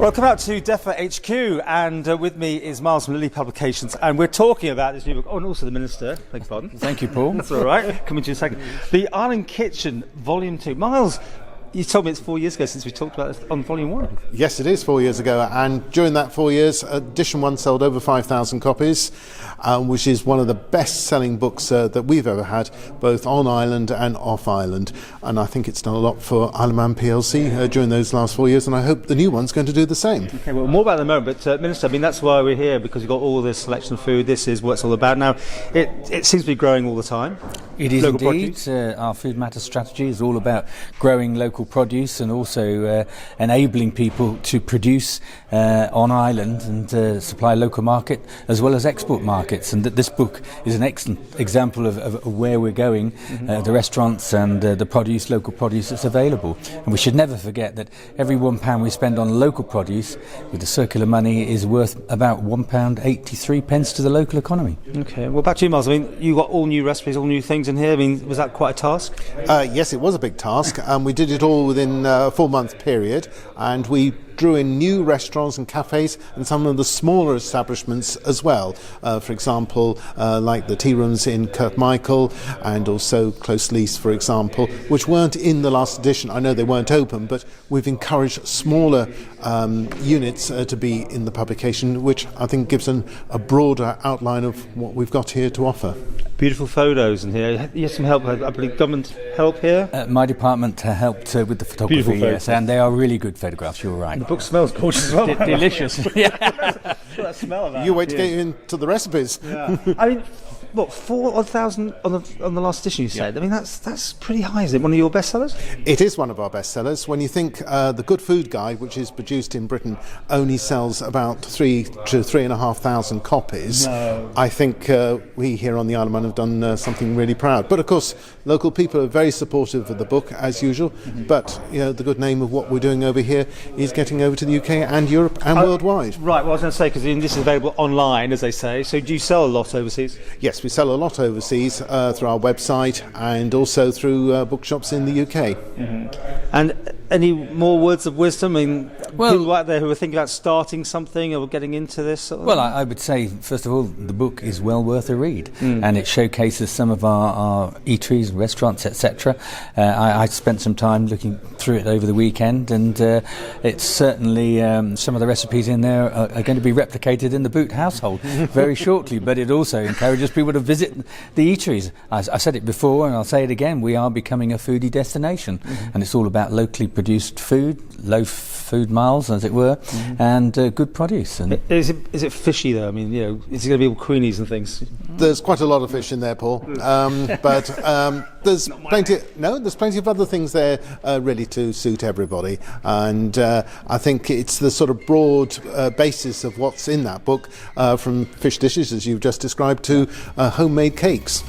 Welcome out to DEFA HQ, and with me is Miles from Lily Publications, and we're talking about this new book. Oh, and also the Minister, beg your pardon. Thank you, Paul. That's all right, coming to you in a second. The Island Kitchen, Volume 2. Miles, you told me it's 4 years ago since we talked about this on Volume 1. Yes, it is 4 years ago, and during that 4 years, edition 1 sold over 5,000 copies, which is one of the best-selling books that we've ever had, both on Ireland and off Ireland. And I think it's done a lot for Isle of Man PLC during those last 4 years, and I hope the new one's going to do the same. Okay, well, more about the moment, but Minister, I mean, that's why we're here, because you've got all this selection of food. This is what it's all about. Now, it seems to be growing all the time. It is Local indeed. Our Food Matters strategy is all about growing local produce and also enabling people to produce on island and supply local market as well as export markets. And this book is an excellent example of where we're going, the restaurants and the produce, local produce that's available. And we should never forget that every £1 we spend on local produce with the circular money is worth about £1.83 to the local economy. Okay, well, back to you, Miles. I mean, you got all new recipes, all new things in here. I mean, was that quite a task? Yes, it was a big task, and we did it all within a 4-month period, and we drew in new restaurants and cafes and some of the smaller establishments as well. For example, like the tea rooms in Kirkmichael and also Close Lease, for example, which weren't in the last edition. I know they weren't open, but we've encouraged smaller units to be in the publication, which I think gives a broader outline of what we've got here to offer. Beautiful photos in here. You had some help, I believe, government help here? My department helped with the photography, yes, and they are really good photographs, you're right. The book smells gorgeous as well. Delicious. Yeah. That smell of that. You wait to get into the recipes. Yeah. I mean, what, 4,000 on the last edition, you said? I mean, that's pretty high. Is it one of your bestsellers? It is one of our bestsellers. When you think the Good Food Guide, which is produced in Britain, only sells about 3,000 to 3,500 copies, no. I think we here on the Isle of Man have done something really proud. But of course, local people are very supportive of the book, as usual. But you know, the good name of what we're doing over here is getting over to the UK and Europe and worldwide. Right. Well, I was going to say, because this is available online, as they say. So do you sell a lot overseas? Yes, we sell a lot overseas through our website and also through bookshops in the UK. And any more words of wisdom? I mean, people out there who are thinking about starting something or getting into this? Well, I would say, first of all, the book is well worth a read, and it showcases some of our eateries, restaurants, etc. I spent some time looking through it over the weekend, and it's certainly some of the recipes in there are going to be replicated in the Boot household very shortly, but it also encourages people to visit the eateries. I said it before and I'll say it again, we are becoming a foodie destination, and it's all about locally produced food, low food miles as it were, and good produce. And is it fishy though? I mean, you know, is it going to be all queenies and things? There's quite a lot of fish in there, Paul, but there's plenty. There's plenty of other things there really to suit everybody, and I think it's the sort of broad basis of what's in that book, from fish dishes as you've just described to homemade cakes.